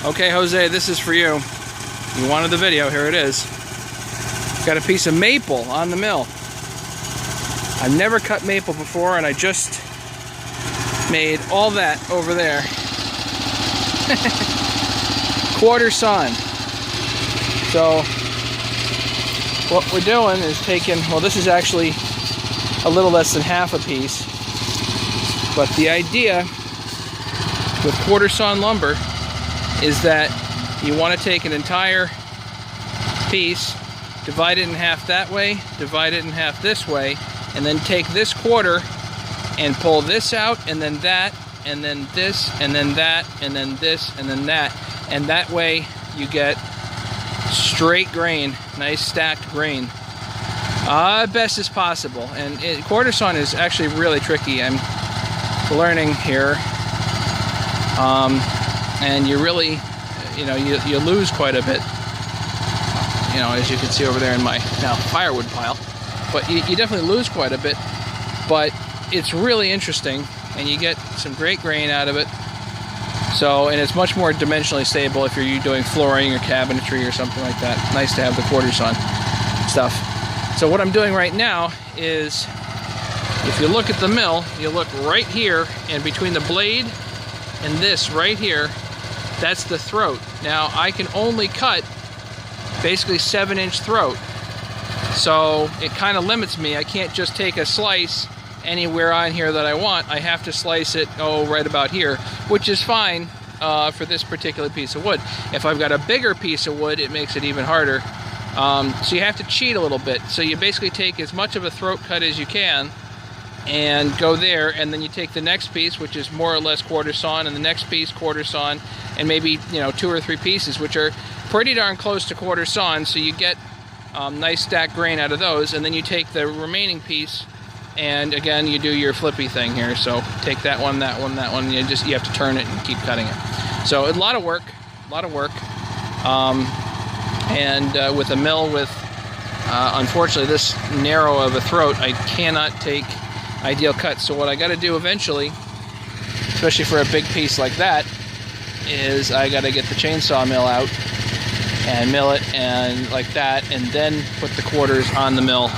Okay, Jose, this is for you. You wanted the video, here it is. Got a piece of maple on the mill. I've never cut maple before, and I just made all that over there. Quarter sawn. So what we're doing is taking, well, this is actually a little less than half a piece, but the idea with quarter sawn lumber is that you want to take an entire piece, divide it in half that way, divide it in half this way, and then take this quarter and pull this out, and then that, and then this, and then that, and then this, and then that. And that way you get straight grain, nice stacked grain. Best as possible. And quarter sawn is actually really tricky. I'm learning here. And you really, you lose quite a bit, as you can see over there in my now firewood pile. But you definitely lose quite a bit, but it's really interesting, and you get some great grain out of it. So, and it's much more dimensionally stable if you're doing flooring or cabinetry or something like that. Nice to have the quarter sawn stuff. So what I'm doing right now is, if you look at the mill, you look right here, and between the blade and this right here, that's the throat. Now I can only cut basically 7-inch throat. So it kind of limits me. I can't just take a slice anywhere on here that I want. I have to slice it, right about here, which is fine for this particular piece of wood. If I've got a bigger piece of wood, it makes it even harder. So you have to cheat a little bit. So you basically take as much of a throat cut as you can and go there, and then you take the next piece, which is more or less quarter sawn, and the next piece quarter sawn, and maybe 2 or 3 pieces, which are pretty darn close to quarter sawn, so you get nice stacked grain out of those. And then you take the remaining piece, and again you do your flippy thing here. So take that one, that one, that one. You have to turn it and keep cutting it. So a lot of work, and with a mill with unfortunately this narrow of a throat, I cannot take ideal cuts. So what I got to do eventually, especially for a big piece like that, is I got to get the chainsaw mill out and mill it and like that, and then put the quarters on the mill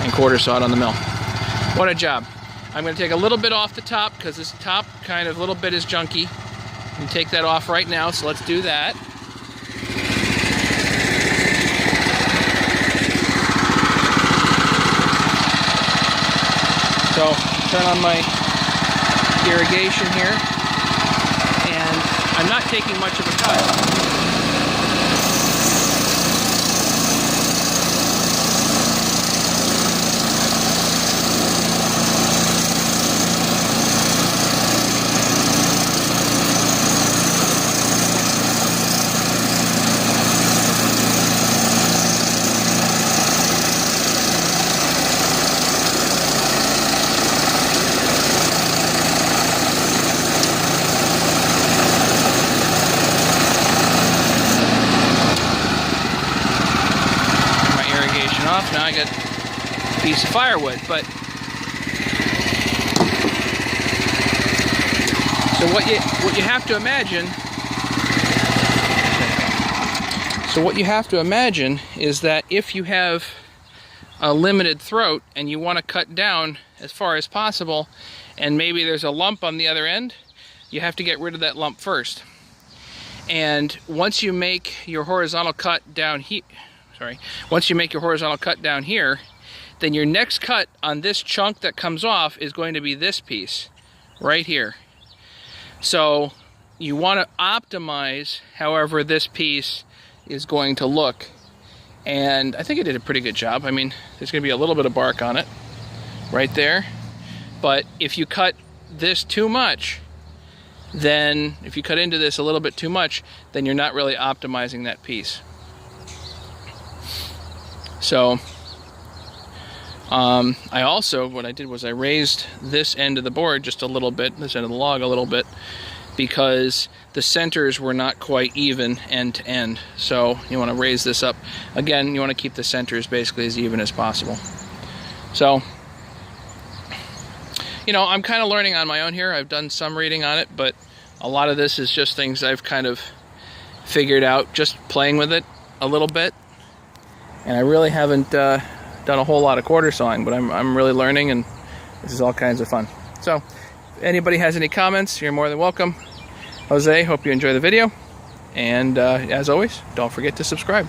and quarter saw it on the mill. What a job. I'm going to take a little bit off the top because this top kind of little bit is junky, and take that off right now. So let's do that. So turn on my irrigation here, and I'm not taking much of a cut. Off. Now I got a piece of firewood, but so what you have to imagine. So what you have to imagine is that if you have a limited throat and you want to cut down as far as possible, and maybe there's a lump on the other end, you have to get rid of that lump first. And once you make your horizontal cut down here, once you make your horizontal cut down here, then your next cut on this chunk that comes off is going to be this piece right here. So you want to optimize however this piece is going to look. And I think I did a pretty good job. I mean, there's going to be a little bit of bark on it right there. But if you cut this too much, then if you cut into this a little bit too much, then you're not really optimizing that piece. So I also, what I did was I raised this end of the board just a little bit, this end of the log a little bit, because the centers were not quite even end to end. So you want to raise this up. Again, you want to keep the centers basically as even as possible. So, I'm kind of learning on my own here. I've done some reading on it, but a lot of this is just things I've kind of figured out just playing with it a little bit. And I really haven't done a whole lot of quarter sawing, but I'm really learning, and this is all kinds of fun. So if anybody has any comments, you're more than welcome. Jose, hope you enjoy the video. And as always, don't forget to subscribe.